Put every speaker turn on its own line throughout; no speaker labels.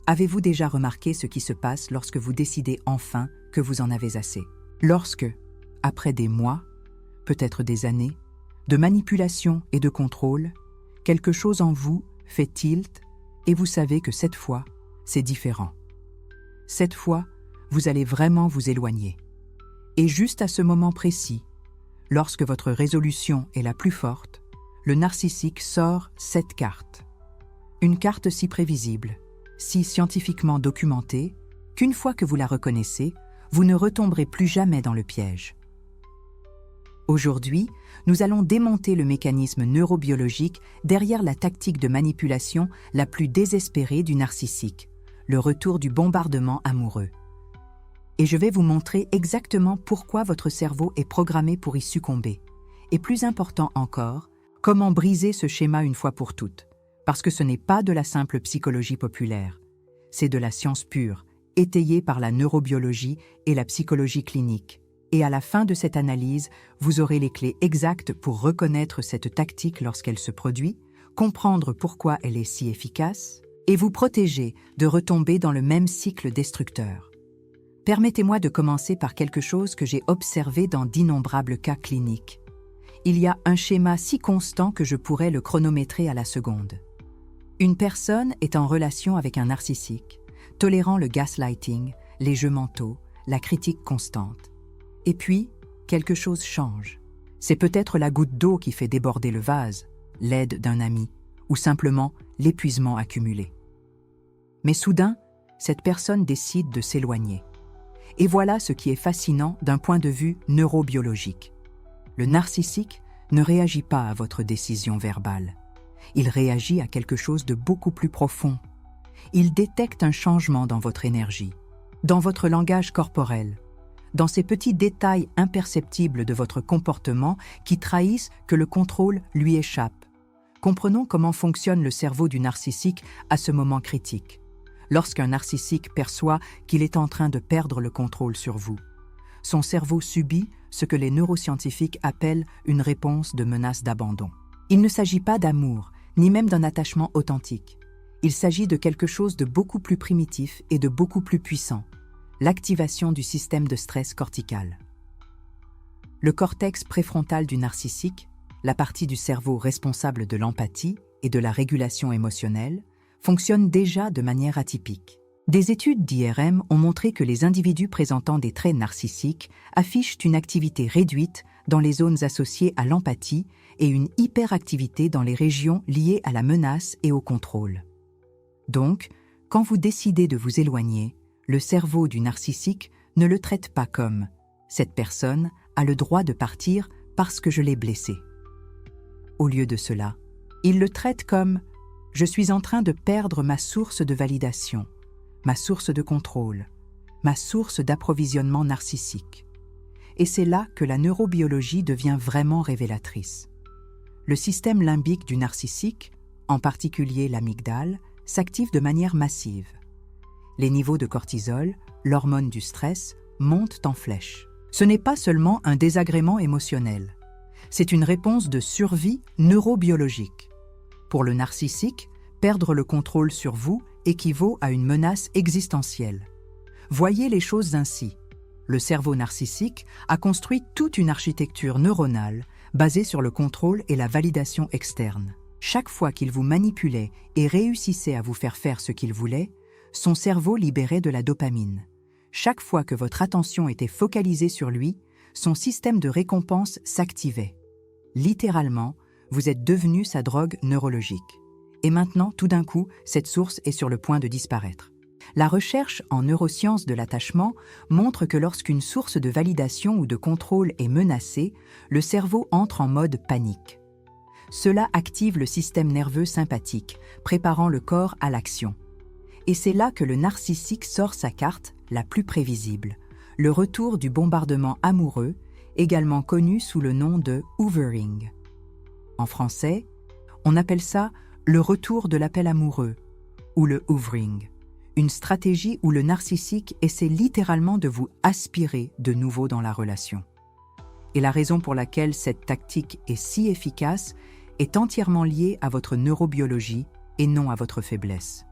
Avez-vous déjà remarqué ce qui se passe lorsque vous décidez enfin que vous en avez assez? Lorsque, après des mois, peut-être des années, de manipulation et de contrôle, quelque chose en vous fait tilt et vous savez que cette fois, c'est différent. Cette fois, vous allez vraiment vous éloigner. Et juste à ce moment précis, lorsque votre résolution est la plus forte, le narcissique sort cette carte. Une carte si prévisible, si scientifiquement documentée, qu'une fois que vous la reconnaissez, vous ne retomberez plus jamais dans le piège. Aujourd'hui, nous allons démonter le mécanisme neurobiologique derrière la tactique de manipulation la plus désespérée du narcissique, le retour du bombardement amoureux. Et je vais vous montrer exactement pourquoi votre cerveau est programmé pour y succomber. Et plus important encore, comment briser ce schéma une fois pour toutes. Parce que ce n'est pas de la simple psychologie populaire. C'est de la science pure, étayée par la neurobiologie et la psychologie clinique. Et à la fin de cette analyse, vous aurez les clés exactes pour reconnaître cette tactique lorsqu'elle se produit, comprendre pourquoi elle est si efficace, et vous protéger de retomber dans le même cycle destructeur. Permettez-moi de commencer par quelque chose que j'ai observé dans d'innombrables cas cliniques. Il y a un schéma si constant que je pourrais le chronométrer à la seconde. Une personne est en relation avec un narcissique, tolérant le gaslighting, les jeux mentaux, la critique constante. Et puis, quelque chose change. C'est peut-être la goutte d'eau qui fait déborder le vase, l'aide d'un ami, ou simplement l'épuisement accumulé. Mais soudain, cette personne décide de s'éloigner. Et voilà ce qui est fascinant d'un point de vue neurobiologique. Le narcissique ne réagit pas à votre décision verbale. Il réagit à quelque chose de beaucoup plus profond. Il détecte un changement dans votre énergie, dans votre langage corporel, dans ces petits détails imperceptibles de votre comportement qui trahissent que le contrôle lui échappe. Comprenons comment fonctionne le cerveau du narcissique à ce moment critique. Lorsqu'un narcissique perçoit qu'il est en train de perdre le contrôle sur vous, son cerveau subit ce que les neuroscientifiques appellent une réponse de menace d'abandon. Il ne s'agit pas d'amour, ni même d'un attachement authentique. Il s'agit de quelque chose de beaucoup plus primitif et de beaucoup plus puissant, l'activation du système de stress cortical. Le cortex préfrontal du narcissique, la partie du cerveau responsable de l'empathie et de la régulation émotionnelle, fonctionne déjà de manière atypique. Des études d'IRM ont montré que les individus présentant des traits narcissiques affichent une activité réduite dans les zones associées à l'empathie et une hyperactivité dans les régions liées à la menace et au contrôle. Donc, quand vous décidez de vous éloigner, le cerveau du narcissique ne le traite pas comme « cette personne a le droit de partir parce que je l'ai blessé ». Au lieu de cela, il le traite comme « je suis en train de perdre ma source de validation ». Ma source de contrôle, ma source d'approvisionnement narcissique. Et c'est là que la neurobiologie devient vraiment révélatrice. Le système limbique du narcissique, en particulier l'amygdale, s'active de manière massive. Les niveaux de cortisol, l'hormone du stress, montent en flèche. Ce n'est pas seulement un désagrément émotionnel, c'est une réponse de survie neurobiologique. Pour le narcissique, perdre le contrôle sur vous équivaut à une menace existentielle. Voyez les choses ainsi. Le cerveau narcissique a construit toute une architecture neuronale basée sur le contrôle et la validation externe. Chaque fois qu'il vous manipulait et réussissait à vous faire faire ce qu'il voulait, son cerveau libérait de la dopamine. Chaque fois que votre attention était focalisée sur lui, son système de récompense s'activait. Littéralement, vous êtes devenu sa drogue neurologique. Et maintenant, tout d'un coup, cette source est sur le point de disparaître. La recherche en neurosciences de l'attachement montre que lorsqu'une source de validation ou de contrôle est menacée, le cerveau entre en mode panique. Cela active le système nerveux sympathique, préparant le corps à l'action. Et c'est là que le narcissique sort sa carte la plus prévisible, le retour du bombardement amoureux, également connu sous le nom de hoovering. En français, on appelle ça le retour de l'appel amoureux, ou le hoovering, une stratégie où le narcissique essaie littéralement de vous aspirer de nouveau dans la relation. Et la raison pour laquelle cette tactique est si efficace est entièrement liée à votre neurobiologie et non à votre faiblesse.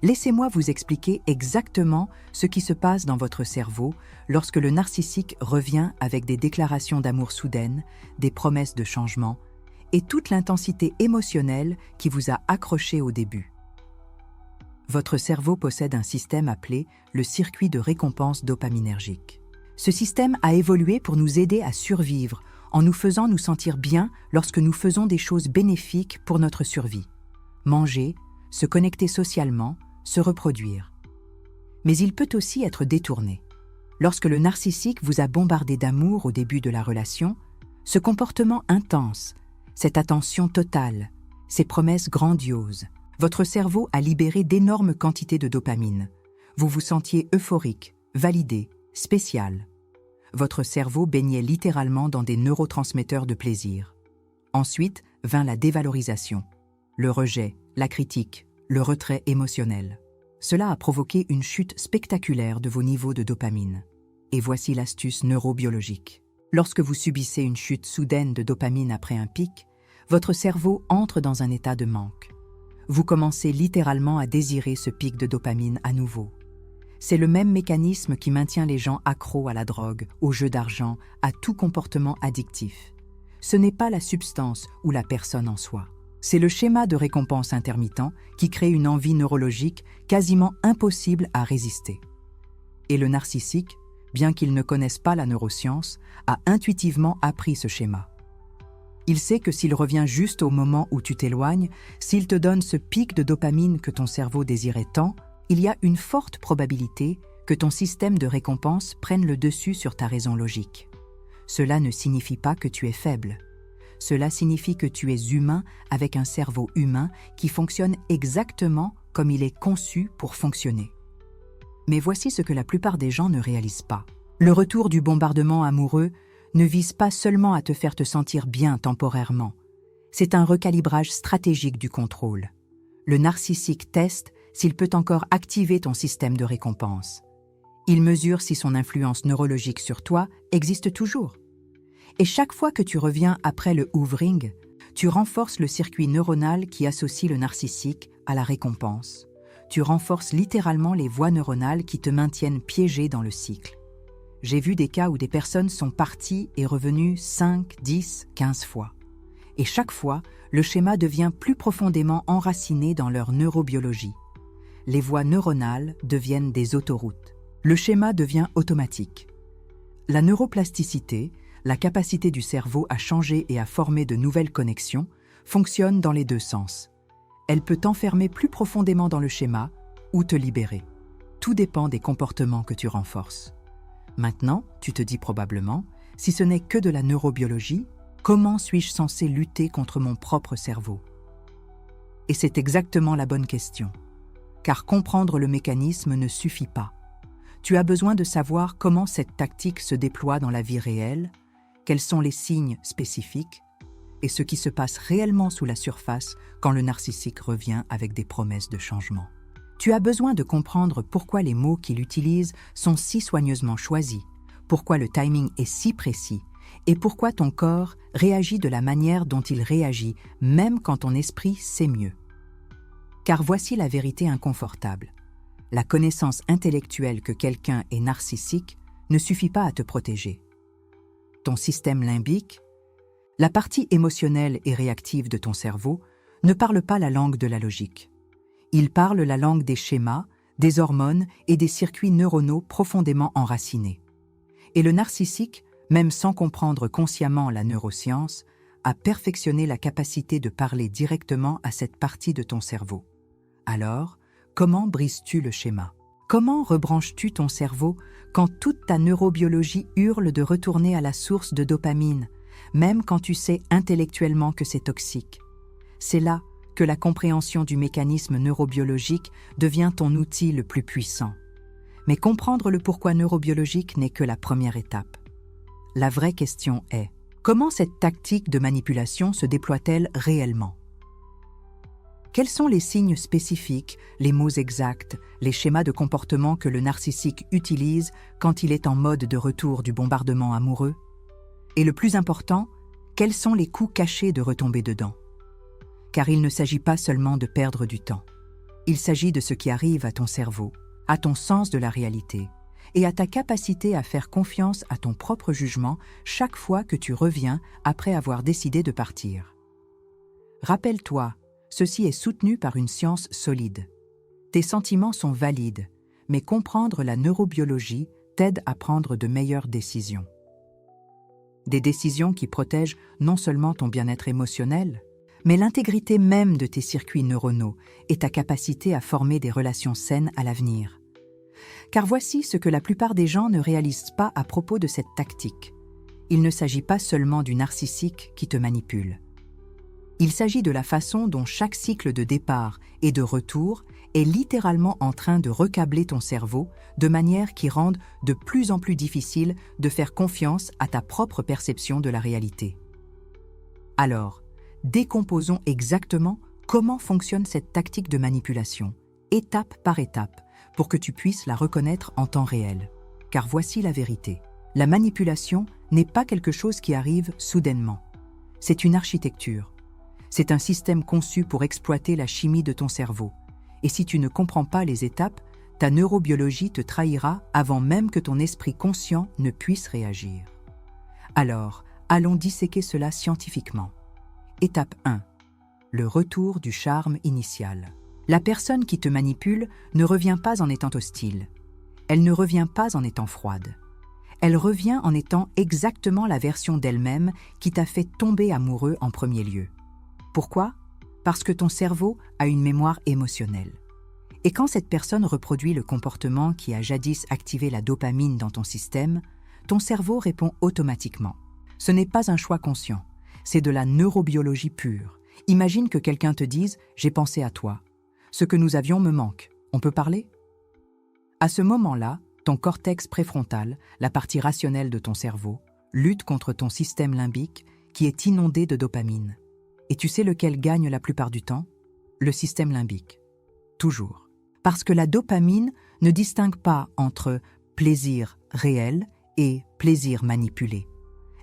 Laissez-moi vous expliquer exactement ce qui se passe dans votre cerveau lorsque le narcissique revient avec des déclarations d'amour soudaines, des promesses de changement et toute l'intensité émotionnelle qui vous a accroché au début. Votre cerveau possède un système appelé le circuit de récompense dopaminergique. Ce système a évolué pour nous aider à survivre en nous faisant nous sentir bien lorsque nous faisons des choses bénéfiques pour notre survie. Manger, se connecter socialement, se reproduire. Mais il peut aussi être détourné. Lorsque le narcissique vous a bombardé d'amour au début de la relation, ce comportement intense, cette attention totale, ces promesses grandioses, votre cerveau a libéré d'énormes quantités de dopamine. Vous vous sentiez euphorique, validé, spécial. Votre cerveau baignait littéralement dans des neurotransmetteurs de plaisir. Ensuite vint la dévalorisation, le rejet, la critique, le retrait émotionnel. Cela a provoqué une chute spectaculaire de vos niveaux de dopamine. Et voici l'astuce neurobiologique. Lorsque vous subissez une chute soudaine de dopamine après un pic, votre cerveau entre dans un état de manque. Vous commencez littéralement à désirer ce pic de dopamine à nouveau. C'est le même mécanisme qui maintient les gens accros à la drogue, aux jeux d'argent, à tout comportement addictif. Ce n'est pas la substance ou la personne en soi. C'est le schéma de récompense intermittent qui crée une envie neurologique quasiment impossible à résister. Et le narcissique, bien qu'il ne connaisse pas la neuroscience, a intuitivement appris ce schéma. Il sait que s'il revient juste au moment où tu t'éloignes, s'il te donne ce pic de dopamine que ton cerveau désirait tant, il y a une forte probabilité que ton système de récompense prenne le dessus sur ta raison logique. Cela ne signifie pas que tu es faible. Cela signifie que tu es humain avec un cerveau humain qui fonctionne exactement comme il est conçu pour fonctionner. Mais voici ce que la plupart des gens ne réalisent pas. Le retour du bombardement amoureux ne vise pas seulement à te faire te sentir bien temporairement. C'est un recalibrage stratégique du contrôle. Le narcissique teste s'il peut encore activer ton système de récompense. Il mesure si son influence neurologique sur toi existe toujours. Et chaque fois que tu reviens après le hoovering, tu renforces le circuit neuronal qui associe le narcissique à la récompense. Tu renforces littéralement les voies neuronales qui te maintiennent piégé dans le cycle. J'ai vu des cas où des personnes sont parties et revenues 5, 10, 15 fois. Et chaque fois, le schéma devient plus profondément enraciné dans leur neurobiologie. Les voies neuronales deviennent des autoroutes. Le schéma devient automatique. La neuroplasticité, la capacité du cerveau à changer et à former de nouvelles connexions, fonctionne dans les deux sens. Elle peut t'enfermer plus profondément dans le schéma ou te libérer. Tout dépend des comportements que tu renforces. Maintenant, tu te dis probablement, si ce n'est que de la neurobiologie, comment suis-je censé lutter contre mon propre cerveau? Et c'est exactement la bonne question. Car comprendre le mécanisme ne suffit pas. Tu as besoin de savoir comment cette tactique se déploie dans la vie réelle, quels sont les signes spécifiques, et ce qui se passe réellement sous la surface quand le narcissique revient avec des promesses de changement. Tu as besoin de comprendre pourquoi les mots qu'il utilise sont si soigneusement choisis, pourquoi le timing est si précis, et pourquoi ton corps réagit de la manière dont il réagit, même quand ton esprit sait mieux. Car voici la vérité inconfortable. La connaissance intellectuelle que quelqu'un est narcissique ne suffit pas à te protéger. Ton système limbique, la partie émotionnelle et réactive de ton cerveau, ne parle pas la langue de la logique. Il parle la langue des schémas, des hormones et des circuits neuronaux profondément enracinés. Et le narcissique, même sans comprendre consciemment la neuroscience, a perfectionné la capacité de parler directement à cette partie de ton cerveau. Alors, comment brises-tu le schéma? Comment rebranches-tu ton cerveau quand toute ta neurobiologie hurle de retourner à la source de dopamine, même quand tu sais intellectuellement que c'est toxique? C'est là que la compréhension du mécanisme neurobiologique devient ton outil le plus puissant. Mais comprendre le pourquoi neurobiologique n'est que la première étape. La vraie question est, comment cette tactique de manipulation se déploie-t-elle réellement? Quels sont les signes spécifiques, les mots exacts, les schémas de comportement que le narcissique utilise quand il est en mode de retour du bombardement amoureux? Et le plus important, quels sont les coups cachés de retomber dedans? Car il ne s'agit pas seulement de perdre du temps. Il s'agit de ce qui arrive à ton cerveau, à ton sens de la réalité, et à ta capacité à faire confiance à ton propre jugement chaque fois que tu reviens après avoir décidé de partir. Rappelle-toi, ceci est soutenu par une science solide. Tes sentiments sont valides, mais comprendre la neurobiologie t'aide à prendre de meilleures décisions. Des décisions qui protègent non seulement ton bien-être émotionnel, mais l'intégrité même de tes circuits neuronaux et ta capacité à former des relations saines à l'avenir. Car voici ce que la plupart des gens ne réalisent pas à propos de cette tactique. Il ne s'agit pas seulement du narcissique qui te manipule. Il s'agit de la façon dont chaque cycle de départ et de retour est littéralement en train de recabler ton cerveau de manière qui rende de plus en plus difficile de faire confiance à ta propre perception de la réalité. Alors, décomposons exactement comment fonctionne cette tactique de manipulation, étape par étape, pour que tu puisses la reconnaître en temps réel. Car voici la vérité. La manipulation n'est pas quelque chose qui arrive soudainement. C'est une architecture. C'est un système conçu pour exploiter la chimie de ton cerveau. Et si tu ne comprends pas les étapes, ta neurobiologie te trahira avant même que ton esprit conscient ne puisse réagir. Alors, allons disséquer cela scientifiquement. Étape 1. Le retour du charme initial. La personne qui te manipule ne revient pas en étant hostile. Elle ne revient pas en étant froide. Elle revient en étant exactement la version d'elle-même qui t'a fait tomber amoureux en premier lieu. Pourquoi ? Parce que ton cerveau a une mémoire émotionnelle. Et quand cette personne reproduit le comportement qui a jadis activé la dopamine dans ton système, ton cerveau répond automatiquement. Ce n'est pas un choix conscient, c'est de la neurobiologie pure. Imagine que quelqu'un te dise « j'ai pensé à toi ». Ce que nous avions me manque. On peut parler ? À ce moment-là, ton cortex préfrontal, la partie rationnelle de ton cerveau, lutte contre ton système limbique qui est inondé de dopamine. Et tu sais lequel gagne la plupart du temps ? Le système limbique. Toujours. Parce que la dopamine ne distingue pas entre plaisir réel et plaisir manipulé.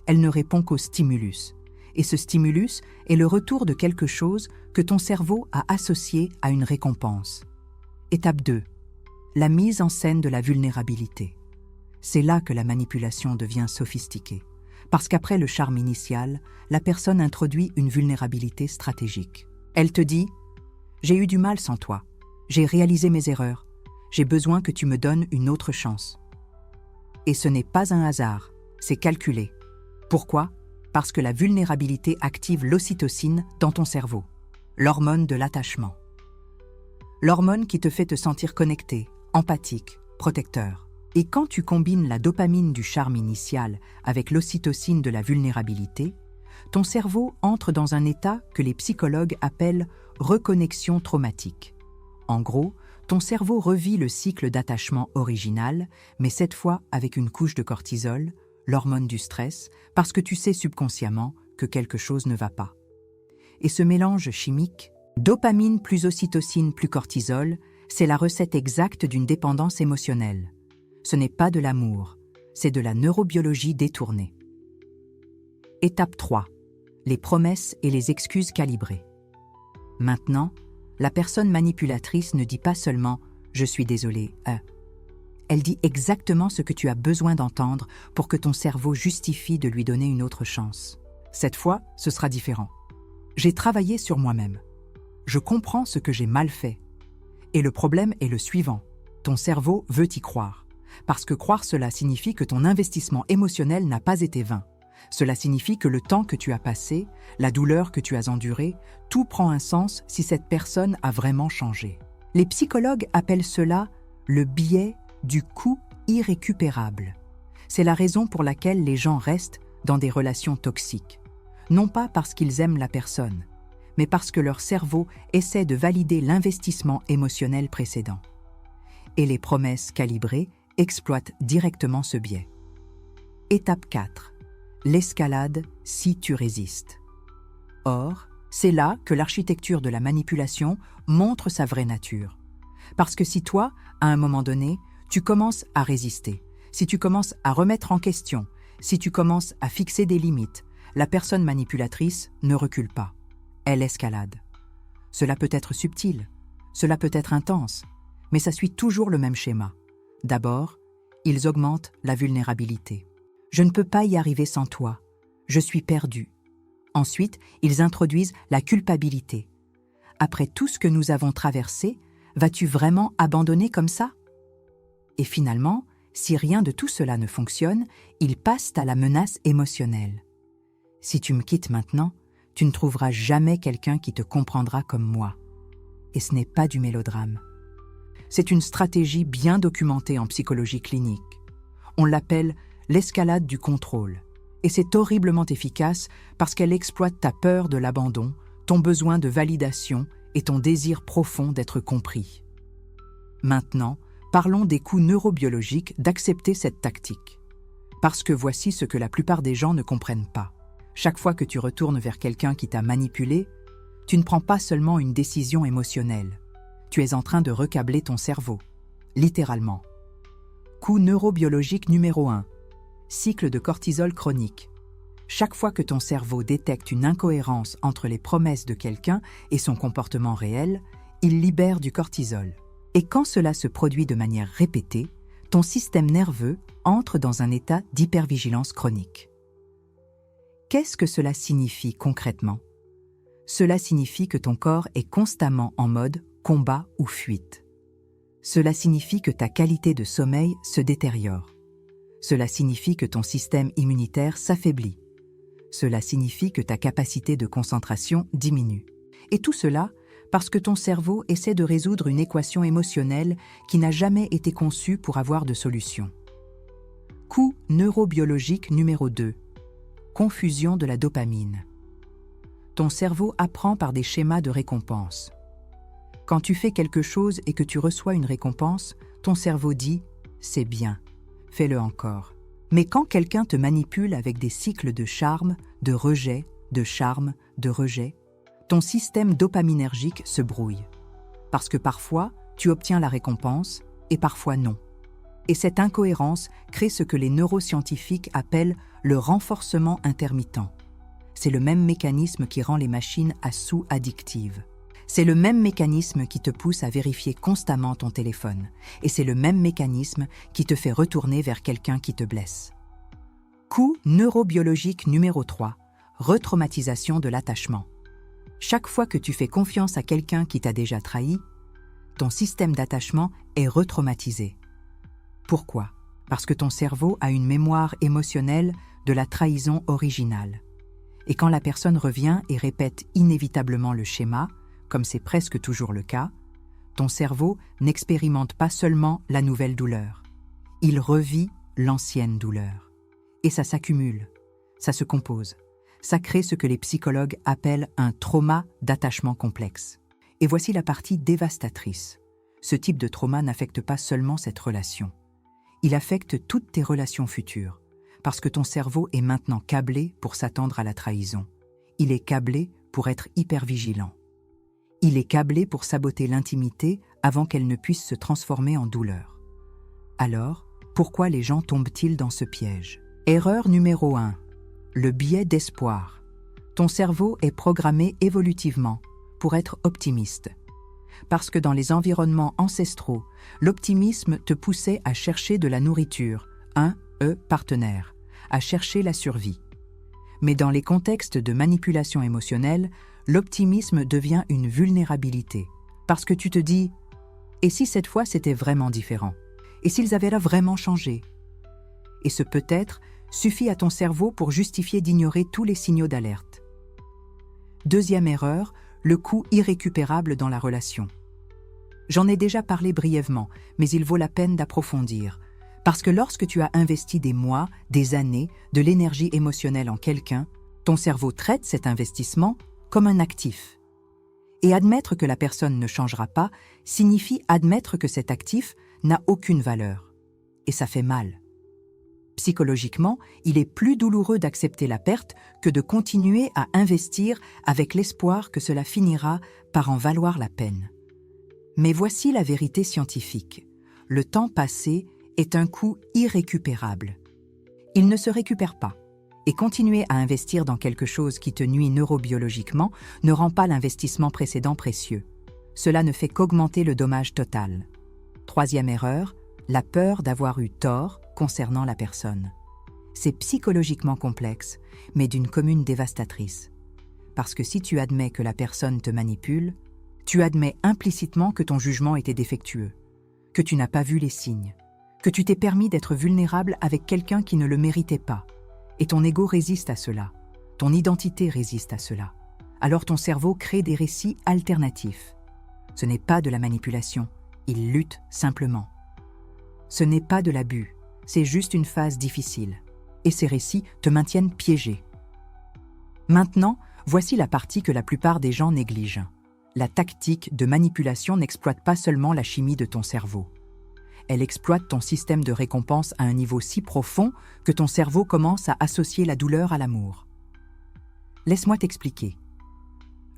Elle ne répond qu'au stimulus. Et ce stimulus est le retour de quelque chose que ton cerveau a associé à une récompense. Étape 2. La mise en scène de la vulnérabilité. C'est là que la manipulation devient sophistiquée. Parce qu'après le charme initial, la personne introduit une vulnérabilité stratégique. Elle te dit « J'ai eu du mal sans toi. J'ai réalisé mes erreurs. J'ai besoin que tu me donnes une autre chance. » Et ce n'est pas un hasard, c'est calculé. Pourquoi ? Parce que la vulnérabilité active l'ocytocine dans ton cerveau, l'hormone de l'attachement. L'hormone qui te fait te sentir connecté, empathique, protecteur. Et quand tu combines la dopamine du charme initial avec l'ocytocine de la vulnérabilité, ton cerveau entre dans un état que les psychologues appellent reconnexion traumatique. En gros, ton cerveau revit le cycle d'attachement original, mais cette fois avec une couche de cortisol, l'hormone du stress, parce que tu sais subconsciemment que quelque chose ne va pas. Et ce mélange chimique, dopamine plus ocytocine plus cortisol, c'est la recette exacte d'une dépendance émotionnelle. Ce n'est pas de l'amour, c'est de la neurobiologie détournée. Étape 3. Les promesses et les excuses calibrées. Maintenant, la personne manipulatrice ne dit pas seulement « je suis désolé ». Elle dit exactement ce que tu as besoin d'entendre pour que ton cerveau justifie de lui donner une autre chance. Cette fois, ce sera différent. J'ai travaillé sur moi-même. Je comprends ce que j'ai mal fait. Et le problème est le suivant. Ton cerveau veut y croire. Parce que croire cela signifie que ton investissement émotionnel n'a pas été vain. Cela signifie que le temps que tu as passé, la douleur que tu as endurée, tout prend un sens si cette personne a vraiment changé. Les psychologues appellent cela le biais du coût irrécupérable. C'est la raison pour laquelle les gens restent dans des relations toxiques. Non pas parce qu'ils aiment la personne, mais parce que leur cerveau essaie de valider l'investissement émotionnel précédent. Et les promesses calibrées exploitent directement ce biais. Étape 4. L'escalade si tu résistes. Or, c'est là que l'architecture de la manipulation montre sa vraie nature. Parce que si toi, à un moment donné, tu commences à résister, si tu commences à remettre en question, si tu commences à fixer des limites, la personne manipulatrice ne recule pas. Elle escalade. Cela peut être subtil. Cela peut être intense, mais ça suit toujours le même schéma. D'abord, ils augmentent la vulnérabilité. Je ne peux pas y arriver sans toi. Je suis perdu. Ensuite, ils introduisent la culpabilité. Après tout ce que nous avons traversé, vas-tu vraiment abandonner comme ça? Et finalement, si rien de tout cela ne fonctionne, ils passent à la menace émotionnelle. Si tu me quittes maintenant, tu ne trouveras jamais quelqu'un qui te comprendra comme moi. Et ce n'est pas du mélodrame. C'est une stratégie bien documentée en psychologie clinique. On l'appelle l'escalade du contrôle. Et c'est horriblement efficace parce qu'elle exploite ta peur de l'abandon, ton besoin de validation et ton désir profond d'être compris. Maintenant, parlons des coûts neurobiologiques d'accepter cette tactique. Parce que voici ce que la plupart des gens ne comprennent pas. Chaque fois que tu retournes vers quelqu'un qui t'a manipulé, tu ne prends pas seulement une décision émotionnelle. Tu es en train de recabler ton cerveau, littéralement. Coût neurobiologique numéro 1. Cycle de cortisol chronique. Chaque fois que ton cerveau détecte une incohérence entre les promesses de quelqu'un et son comportement réel, il libère du cortisol. Et quand cela se produit de manière répétée, ton système nerveux entre dans un état d'hypervigilance chronique. Qu'est-ce que cela signifie concrètement? Cela signifie que ton corps est constamment en mode combat ou fuite. Cela signifie que ta qualité de sommeil se détériore. Cela signifie que ton système immunitaire s'affaiblit. Cela signifie que ta capacité de concentration diminue. Et tout cela parce que ton cerveau essaie de résoudre une équation émotionnelle qui n'a jamais été conçue pour avoir de solution. Coût neurobiologique numéro 2. Confusion de la dopamine. Ton cerveau apprend par des schémas de récompense. Quand tu fais quelque chose et que tu reçois une récompense, ton cerveau dit « c'est bien, fais-le encore ». Mais quand quelqu'un te manipule avec des cycles de charme, de rejet, de charme, de rejet, ton système dopaminergique se brouille. Parce que parfois, tu obtiens la récompense et parfois non. Et cette incohérence crée ce que les neuroscientifiques appellent le renforcement intermittent. C'est le même mécanisme qui rend les machines à sous addictives. C'est le même mécanisme qui te pousse à vérifier constamment ton téléphone. Et c'est le même mécanisme qui te fait retourner vers quelqu'un qui te blesse. Coût neurobiologique numéro 3. Retraumatisation de l'attachement. Chaque fois que tu fais confiance à quelqu'un qui t'a déjà trahi, ton système d'attachement est retraumatisé. Pourquoi? Parce que ton cerveau a une mémoire émotionnelle de la trahison originale. Et quand la personne revient et répète inévitablement le schéma, comme c'est presque toujours le cas, ton cerveau n'expérimente pas seulement la nouvelle douleur. Il revit l'ancienne douleur. Et ça s'accumule, ça se compose. Ça crée ce que les psychologues appellent un trauma d'attachement complexe. Et voici la partie dévastatrice. Ce type de trauma n'affecte pas seulement cette relation. Il affecte toutes tes relations futures, parce que ton cerveau est maintenant câblé pour s'attendre à la trahison. Il est câblé pour être hyper vigilant. Il est câblé pour saboter l'intimité avant qu'elle ne puisse se transformer en douleur. Alors, pourquoi les gens tombent-ils dans ce piège? Erreur numéro 1. Le biais d'espoir. Ton cerveau est programmé évolutivement pour être optimiste. Parce que dans les environnements ancestraux, l'optimisme te poussait à chercher de la nourriture, partenaire, à chercher la survie. Mais dans les contextes de manipulation émotionnelle, l'optimisme devient une vulnérabilité. Parce que tu te dis « Et si cette fois c'était vraiment différent? Et s'ils avaient là vraiment changé ?» Et ce peut-être suffit à ton cerveau pour justifier d'ignorer tous les signaux d'alerte. Deuxième erreur, le coût irrécupérable dans la relation. J'en ai déjà parlé brièvement, mais il vaut la peine d'approfondir. Parce que lorsque tu as investi des mois, des années, de l'énergie émotionnelle en quelqu'un, ton cerveau traite cet investissement comme un actif. Et admettre que la personne ne changera pas signifie admettre que cet actif n'a aucune valeur. Et ça fait mal. Psychologiquement, il est plus douloureux d'accepter la perte que de continuer à investir avec l'espoir que cela finira par en valoir la peine. Mais voici la vérité scientifique. Le temps passé est un coût irrécupérable. Il ne se récupère pas. Et continuer à investir dans quelque chose qui te nuit neurobiologiquement ne rend pas l'investissement précédent précieux. cela ne fait qu'augmenter le dommage total. Troisième erreur, la peur d'avoir eu tort concernant la personne. C'est psychologiquement complexe, mais d'une commune dévastatrice. Parce que si tu admets que la personne te manipule, tu admets implicitement que ton jugement était défectueux, que tu n'as pas vu les signes, que tu t'es permis d'être vulnérable avec quelqu'un qui ne le méritait pas. Et ton ego résiste à cela, ton identité résiste à cela. Alors ton cerveau crée des récits alternatifs. Ce n'est pas de la manipulation, il lutte simplement. Ce n'est pas de l'abus, c'est juste une phase difficile. Et ces récits te maintiennent piégé. Maintenant, voici la partie que la plupart des gens négligent. La tactique de manipulation n'exploite pas seulement la chimie de ton cerveau. Elle exploite ton système de récompense à un niveau si profond que ton cerveau commence à associer la douleur à l'amour. Laisse-moi t'expliquer.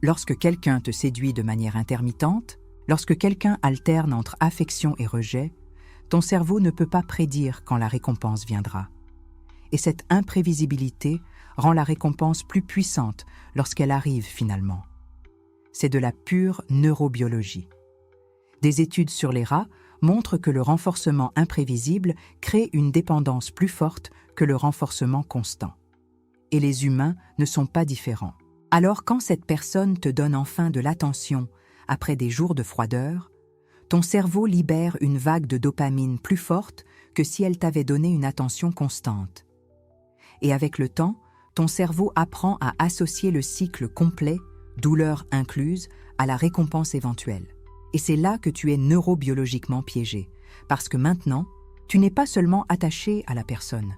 Lorsque quelqu'un te séduit de manière intermittente, lorsque quelqu'un alterne entre affection et rejet, ton cerveau ne peut pas prédire quand la récompense viendra. Et cette imprévisibilité rend la récompense plus puissante lorsqu'elle arrive finalement. C'est de la pure neurobiologie. Des études sur les rats montrent que le renforcement imprévisible crée une dépendance plus forte que le renforcement constant. Et les humains ne sont pas différents. Alors quand cette personne te donne enfin de l'attention après des jours de froideur, ton cerveau libère une vague de dopamine plus forte que si elle t'avait donné une attention constante. Et avec le temps, ton cerveau apprend à associer le cycle complet, douleur incluse, à la récompense éventuelle. Et c'est là que tu es neurobiologiquement piégé, parce que maintenant, tu n'es pas seulement attaché à la personne,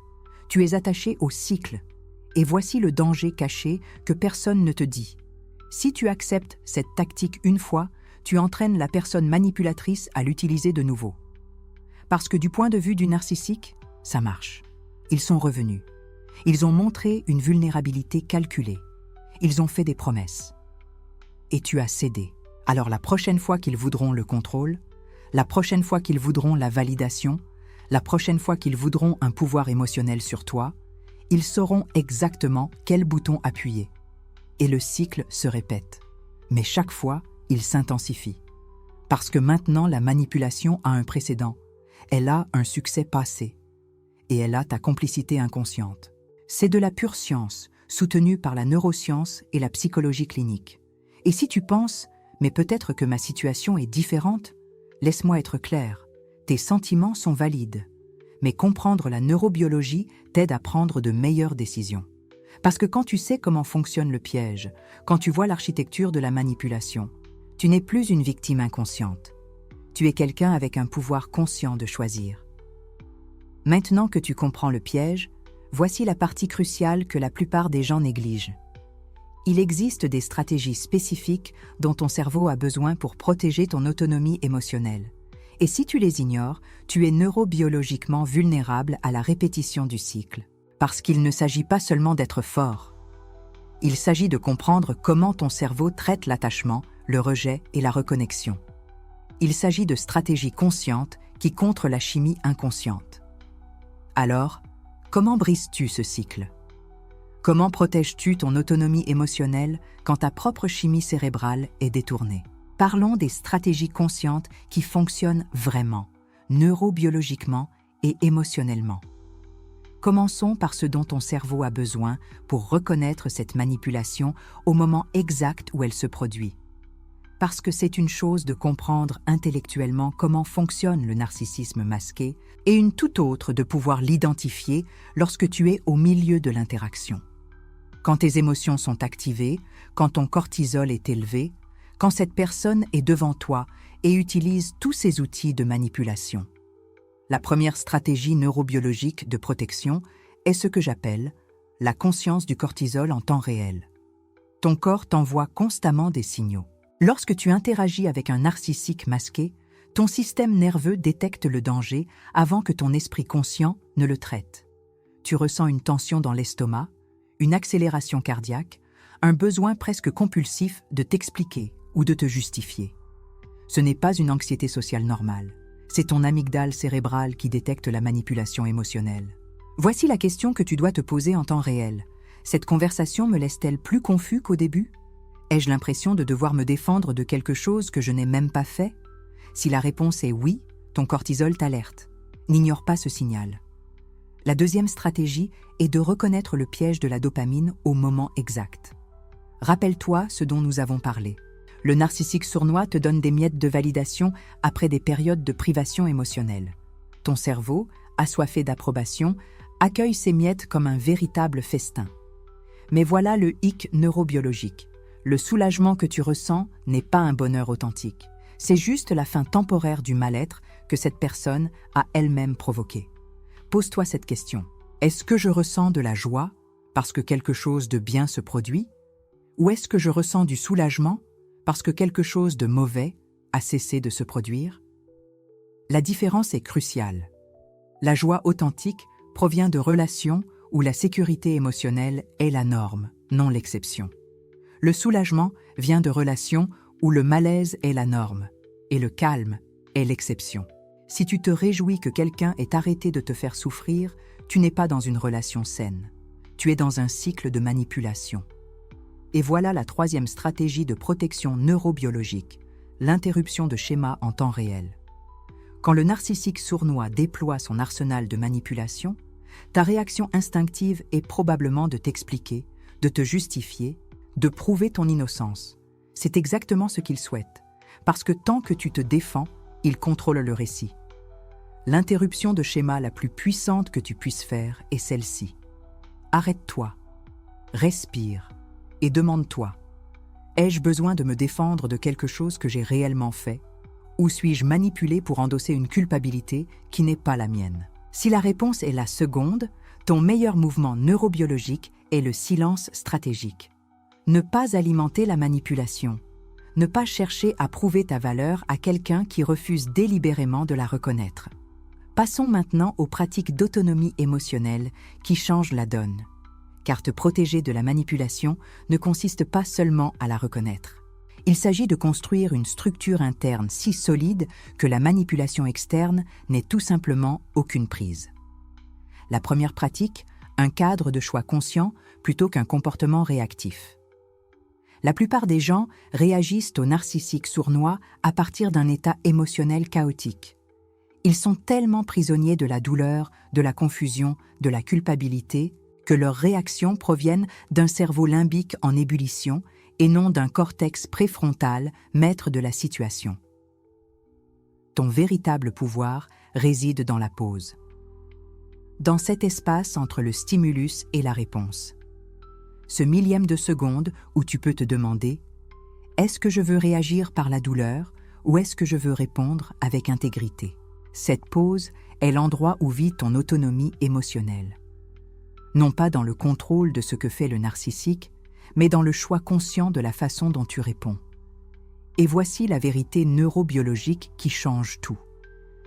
tu es attaché au cycle. Et voici le danger caché que personne ne te dit. Si tu acceptes cette tactique une fois, tu entraînes la personne manipulatrice à l'utiliser de nouveau. Parce que du point de vue du narcissique, ça marche. Ils sont revenus. Ils ont montré une vulnérabilité calculée. Ils ont fait des promesses. Et tu as cédé. Alors la prochaine fois qu'ils voudront le contrôle, la prochaine fois qu'ils voudront la validation, la prochaine fois qu'ils voudront un pouvoir émotionnel sur toi, ils sauront exactement quel bouton appuyer. Et le cycle se répète. Mais chaque fois, il s'intensifie. Parce que maintenant, la manipulation a un précédent. Elle a un succès passé. Et elle a ta complicité inconsciente. C'est de la pure science, soutenue par la neuroscience et la psychologie clinique. Et si tu penses, mais peut-être que ma situation est différente, laisse-moi être clair, tes sentiments sont valides. Mais comprendre la neurobiologie t'aide à prendre de meilleures décisions. Parce que quand tu sais comment fonctionne le piège, quand tu vois l'architecture de la manipulation, tu n'es plus une victime inconsciente. Tu es quelqu'un avec un pouvoir conscient de choisir. Maintenant que tu comprends le piège, voici la partie cruciale que la plupart des gens négligent. Il existe des stratégies spécifiques dont ton cerveau a besoin pour protéger ton autonomie émotionnelle. Et si tu les ignores, tu es neurobiologiquement vulnérable à la répétition du cycle. Parce qu'il ne s'agit pas seulement d'être fort. Il s'agit de comprendre comment ton cerveau traite l'attachement, le rejet et la reconnexion. Il s'agit de stratégies conscientes qui contrent la chimie inconsciente. Alors, comment brises-tu ce cycle? Comment protèges-tu ton autonomie émotionnelle quand ta propre chimie cérébrale est détournée? Parlons des stratégies conscientes qui fonctionnent vraiment, neurobiologiquement et émotionnellement. Commençons par ce dont ton cerveau a besoin pour reconnaître cette manipulation au moment exact où elle se produit. Parce que c'est une chose de comprendre intellectuellement comment fonctionne le narcissisme masqué et une toute autre de pouvoir l'identifier lorsque tu es au milieu de l'interaction. Quand tes émotions sont activées, quand ton cortisol est élevé, quand cette personne est devant toi et utilise tous ces outils de manipulation. La première stratégie neurobiologique de protection est ce que j'appelle la conscience du cortisol en temps réel. Ton corps t'envoie constamment des signaux. Lorsque tu interagis avec un narcissique masqué, ton système nerveux détecte le danger avant que ton esprit conscient ne le traite. Tu ressens une tension dans l'estomac, une accélération cardiaque, un besoin presque compulsif de t'expliquer ou de te justifier. Ce n'est pas une anxiété sociale normale. C'est ton amygdale cérébrale qui détecte la manipulation émotionnelle. Voici la question que tu dois te poser en temps réel. Cette conversation me laisse-t-elle plus confus qu'au début? Ai-je l'impression de devoir me défendre de quelque chose que je n'ai même pas fait? Si la réponse est oui, ton cortisol t'alerte. N'ignore pas ce signal. La deuxième stratégie est de reconnaître le piège de la dopamine au moment exact. Rappelle-toi ce dont nous avons parlé. Le narcissique sournois te donne des miettes de validation après des périodes de privation émotionnelle. Ton cerveau, assoiffé d'approbation, accueille ces miettes comme un véritable festin. Mais voilà le hic neurobiologique. Le soulagement que tu ressens n'est pas un bonheur authentique. C'est juste la fin temporaire du mal-être que cette personne a elle-même provoqué. Pose-toi cette question. Est-ce que je ressens de la joie parce que quelque chose de bien se produit? Ou est-ce que je ressens du soulagement parce que quelque chose de mauvais a cessé de se produire? La différence est cruciale. La joie authentique provient de relations où la sécurité émotionnelle est la norme, non l'exception. Le soulagement vient de relations où le malaise est la norme et le calme est l'exception. Si tu te réjouis que quelqu'un ait arrêté de te faire souffrir, tu n'es pas dans une relation saine. Tu es dans un cycle de manipulation. Et voilà la troisième stratégie de protection neurobiologique, l'interruption de schémas en temps réel. Quand le narcissique sournois déploie son arsenal de manipulation, ta réaction instinctive est probablement de t'expliquer, de te justifier, de prouver ton innocence. C'est exactement ce qu'il souhaite, parce que tant que tu te défends, il contrôle le récit. L'interruption de schéma la plus puissante que tu puisses faire est celle-ci. Arrête-toi, respire et demande-toi, ai-je besoin de me défendre de quelque chose que j'ai réellement fait, ou suis-je manipulé pour endosser une culpabilité qui n'est pas la mienne? Si la réponse est la seconde, ton meilleur mouvement neurobiologique est le silence stratégique. Ne pas alimenter la manipulation. Ne pas chercher à prouver ta valeur à quelqu'un qui refuse délibérément de la reconnaître. Passons maintenant aux pratiques d'autonomie émotionnelle qui changent la donne. Car te protéger de la manipulation ne consiste pas seulement à la reconnaître. Il s'agit de construire une structure interne si solide que la manipulation externe n'ait tout simplement aucune prise. La première pratique, un cadre de choix conscient plutôt qu'un comportement réactif. La plupart des gens réagissent au narcissique sournois à partir d'un état émotionnel chaotique. Ils sont tellement prisonniers de la douleur, de la confusion, de la culpabilité, que leurs réactions proviennent d'un cerveau limbique en ébullition et non d'un cortex préfrontal, maître de la situation. Ton véritable pouvoir réside dans la pause. Dans cet espace entre le stimulus et la réponse. Ce millième de seconde où tu peux te demander « Est-ce que je veux réagir par la douleur ou est-ce que je veux répondre avec intégrité ?» Cette pause est l'endroit où vit ton autonomie émotionnelle. Non pas dans le contrôle de ce que fait le narcissique, mais dans le choix conscient de la façon dont tu réponds. Et voici la vérité neurobiologique qui change tout.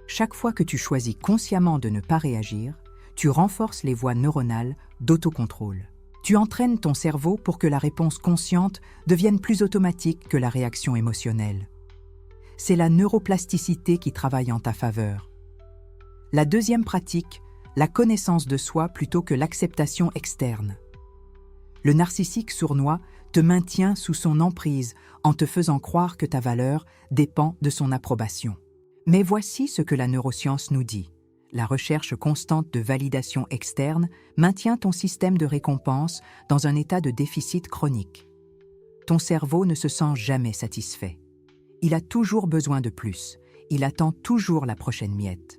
Chaque fois que tu choisis consciemment de ne pas réagir, tu renforces les voies neuronales d'autocontrôle. Tu entraînes ton cerveau pour que la réponse consciente devienne plus automatique que la réaction émotionnelle. C'est la neuroplasticité qui travaille en ta faveur. La deuxième pratique, la connaissance de soi plutôt que l'acceptation externe. Le narcissique sournois te maintient sous son emprise en te faisant croire que ta valeur dépend de son approbation. Mais voici ce que la neuroscience nous dit. La recherche constante de validation externe maintient ton système de récompense dans un état de déficit chronique. Ton cerveau ne se sent jamais satisfait. Il a toujours besoin de plus. Il attend toujours la prochaine miette.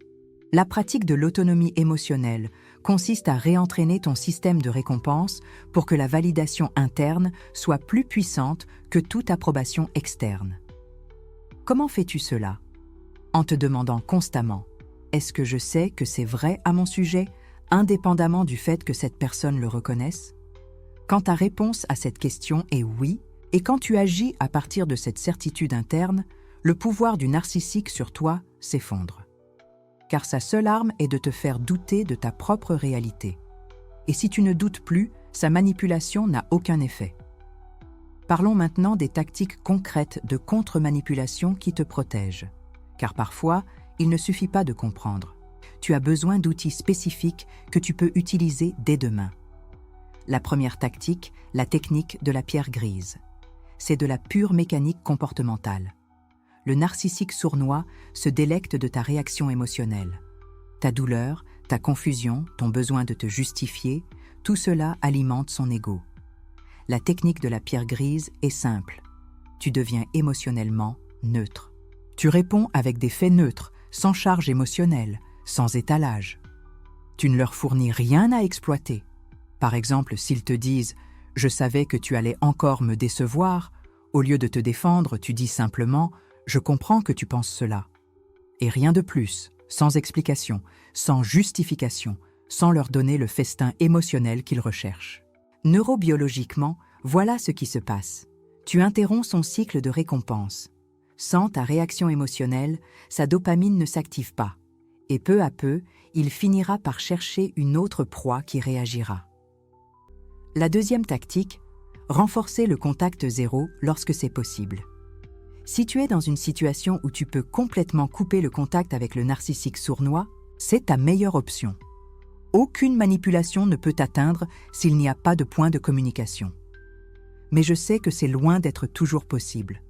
La pratique de l'autonomie émotionnelle consiste à réentraîner ton système de récompense pour que la validation interne soit plus puissante que toute approbation externe. Comment fais-tu cela? En te demandant constamment « Est-ce que je sais que c'est vrai à mon sujet, indépendamment du fait que cette personne le reconnaisse ?» Quand ta réponse à cette question est oui, et quand tu agis à partir de cette certitude interne, le pouvoir du narcissique sur toi s'effondre. Car sa seule arme est de te faire douter de ta propre réalité. Et si tu ne doutes plus, sa manipulation n'a aucun effet. Parlons maintenant des tactiques concrètes de contre-manipulation qui te protègent. Car parfois, il ne suffit pas de comprendre. Tu as besoin d'outils spécifiques que tu peux utiliser dès demain. La première tactique, la technique de la pierre grise. c'est de la pure mécanique comportementale. Le narcissique sournois se délecte de ta réaction émotionnelle. Ta douleur, ta confusion, ton besoin de te justifier, tout cela alimente son ego. La technique de la pierre grise est simple. Tu deviens émotionnellement neutre. Tu réponds avec des faits neutres, sans charge émotionnelle, sans étalage. Tu ne leur fournis rien à exploiter. Par exemple, s'ils te disent « Je savais que tu allais encore me décevoir », au lieu de te défendre, tu dis simplement « Je comprends que tu penses cela ». Et rien de plus, sans explication, sans justification, sans leur donner le festin émotionnel qu'ils recherchent. Neurobiologiquement, voilà ce qui se passe. Tu interromps son cycle de récompense. Sans ta réaction émotionnelle, sa dopamine ne s'active pas. Et peu à peu, il finira par chercher une autre proie qui réagira. La deuxième tactique, renforcer le contact zéro lorsque c'est possible. Si tu es dans une situation où tu peux complètement couper le contact avec le narcissique sournois, c'est ta meilleure option. Aucune manipulation ne peut t'atteindre s'il n'y a pas de point de communication. Mais je sais que c'est loin d'être toujours possible.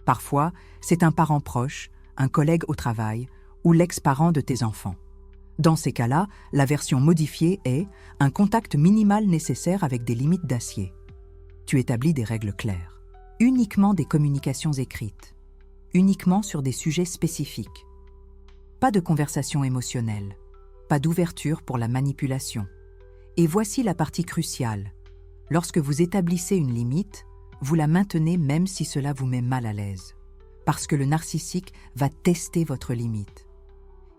Parfois, c'est un parent proche, un collègue au travail ou l'ex-parent de tes enfants. Dans ces cas-là, la version modifiée est un contact minimal nécessaire avec des limites d'acier. Tu établis des règles claires. Uniquement des communications écrites. Uniquement sur des sujets spécifiques. Pas de conversation émotionnelle. Pas d'ouverture pour la manipulation. Et voici la partie cruciale. Lorsque vous établissez une limite, vous la maintenez même si cela vous met mal à l'aise. Parce que le narcissique va tester votre limite.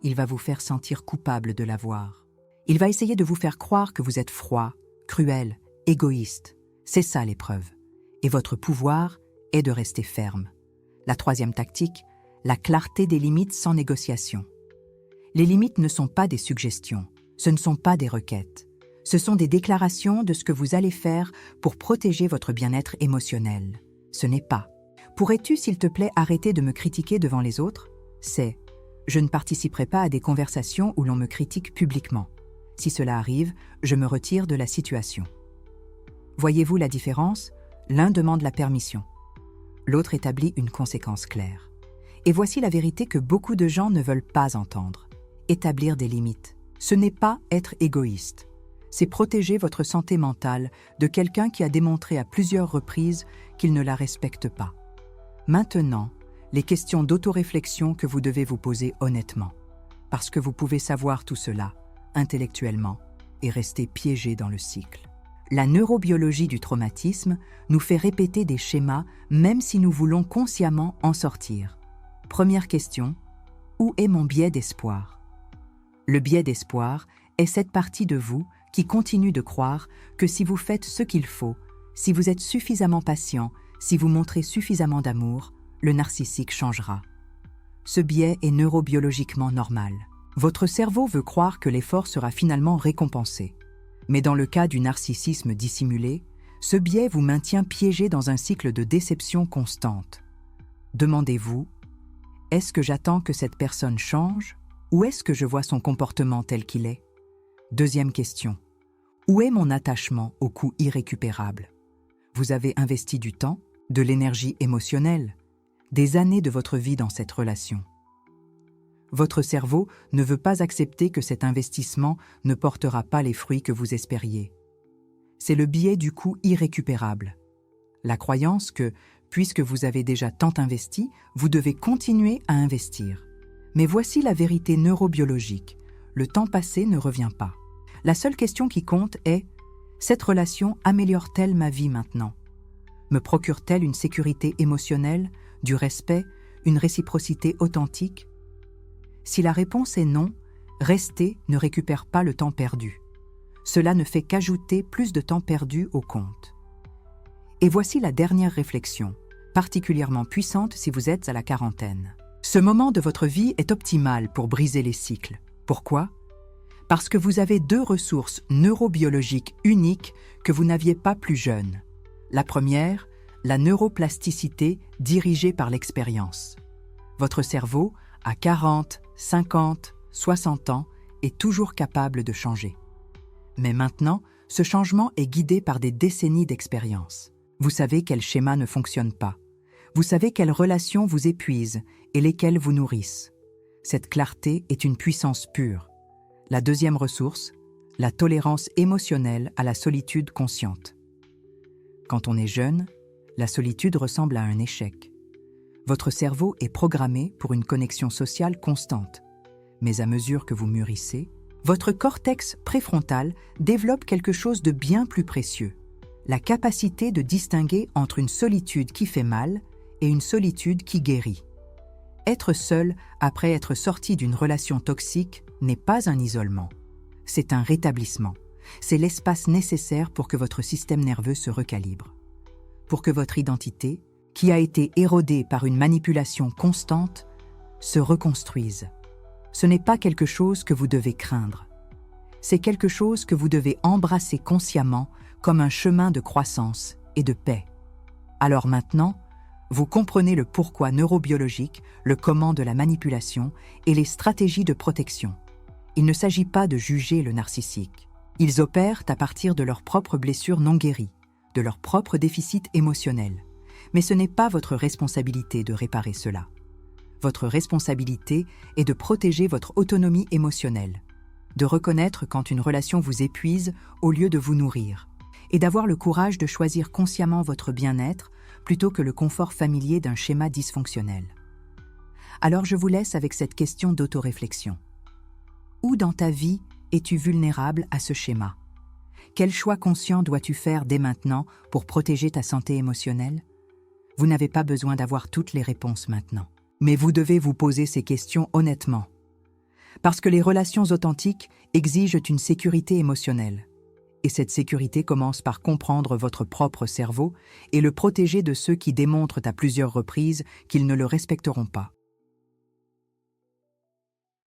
Il va vous faire sentir coupable de l'avoir. Il va essayer de vous faire croire que vous êtes froid, cruel, égoïste. C'est ça l'épreuve. Et votre pouvoir est de rester ferme. La troisième tactique, la clarté des limites sans négociation. Les limites ne sont pas des suggestions, ce ne sont pas des requêtes. Ce sont des déclarations de ce que vous allez faire pour protéger votre bien-être émotionnel. Ce n'est pas « Pourrais-tu, s'il te plaît, arrêter de me critiquer devant les autres ?» C'est « Je ne participerai pas à des conversations où l'on me critique publiquement. Si cela arrive, je me retire de la situation. » Voyez-vous la différence ? L'un demande la permission. L'autre établit une conséquence claire. Et voici la vérité que beaucoup de gens ne veulent pas entendre. Établir des limites. Ce n'est pas être égoïste. C'est protéger votre santé mentale de quelqu'un qui a démontré à plusieurs reprises qu'il ne la respecte pas. Maintenant, les questions d'autoréflexion que vous devez vous poser honnêtement. Parce que vous pouvez savoir tout cela, intellectuellement, et rester piégé dans le cycle. La neurobiologie du traumatisme nous fait répéter des schémas même si nous voulons consciemment en sortir. Première question, où est mon biais d'espoir ? Le biais d'espoir est cette partie de vous qui continue de croire que si vous faites ce qu'il faut, si vous êtes suffisamment patient, si vous montrez suffisamment d'amour, le narcissique changera. Ce biais est neurobiologiquement normal. Votre cerveau veut croire que l'effort sera finalement récompensé. Mais dans le cas du narcissisme dissimulé, ce biais vous maintient piégé dans un cycle de déception constante. Demandez-vous, est-ce que j'attends que cette personne change ou est-ce que je vois son comportement tel qu'il est ? Deuxième question, où est mon attachement au coût irrécupérable ? Vous avez investi du temps, de l'énergie émotionnelle, des années de votre vie dans cette relation. Votre cerveau ne veut pas accepter que cet investissement ne portera pas les fruits que vous espériez. C'est le biais du coût irrécupérable. La croyance que, puisque vous avez déjà tant investi, vous devez continuer à investir. Mais voici la vérité neurobiologique. Le temps passé ne revient pas. La seule question qui compte est « Cette relation améliore-t-elle ma vie maintenant ? Me procure-t-elle une sécurité émotionnelle, du respect, une réciprocité authentique ?» Si la réponse est non, rester ne récupère pas le temps perdu. Cela ne fait qu'ajouter plus de temps perdu au compte. Et voici la dernière réflexion, particulièrement puissante si vous êtes à la quarantaine. Ce moment de votre vie est optimal pour briser les cycles. Pourquoi ? Parce que vous avez deux ressources neurobiologiques uniques que vous n'aviez pas plus jeune. La première, la neuroplasticité dirigée par l'expérience. Votre cerveau, à 40, 50, 60 ans, est toujours capable de changer. Mais maintenant, ce changement est guidé par des décennies d'expérience. Vous savez quels schémas ne fonctionnent pas. Vous savez quelles relations vous épuisent et lesquelles vous nourrissent. Cette clarté est une puissance pure. La deuxième ressource, la tolérance émotionnelle à la solitude consciente. Quand on est jeune, la solitude ressemble à un échec. Votre cerveau est programmé pour une connexion sociale constante. Mais à mesure que vous mûrissez, votre cortex préfrontal développe quelque chose de bien plus précieux, la capacité de distinguer entre une solitude qui fait mal et une solitude qui guérit. Être seul après être sorti d'une relation toxique n'est pas un isolement, c'est un rétablissement. C'est l'espace nécessaire pour que votre système nerveux se recalibre, pour que votre identité, qui a été érodée par une manipulation constante, se reconstruise. Ce n'est pas quelque chose que vous devez craindre. C'est quelque chose que vous devez embrasser consciemment comme un chemin de croissance et de paix. Alors maintenant, vous comprenez le pourquoi neurobiologique, le comment de la manipulation et les stratégies de protection. Il ne s'agit pas de juger le narcissique. Ils opèrent à partir de leurs propres blessures non guéries, de leurs propres déficits émotionnels. Mais ce n'est pas votre responsabilité de réparer cela. Votre responsabilité est de protéger votre autonomie émotionnelle, de reconnaître quand une relation vous épuise au lieu de vous nourrir, et d'avoir le courage de choisir consciemment votre bien-être plutôt que le confort familier d'un schéma dysfonctionnel. Alors je vous laisse avec cette question d'autoréflexion. Où dans ta vie es-tu vulnérable à ce schéma? Quel choix conscient dois-tu faire dès maintenant pour protéger ta santé émotionnelle? Vous n'avez pas besoin d'avoir toutes les réponses maintenant. Mais vous devez vous poser ces questions honnêtement. Parce que les relations authentiques exigent une sécurité émotionnelle. Et cette sécurité commence par comprendre votre propre cerveau et le protéger de ceux qui démontrent à plusieurs reprises qu'ils ne le respecteront pas.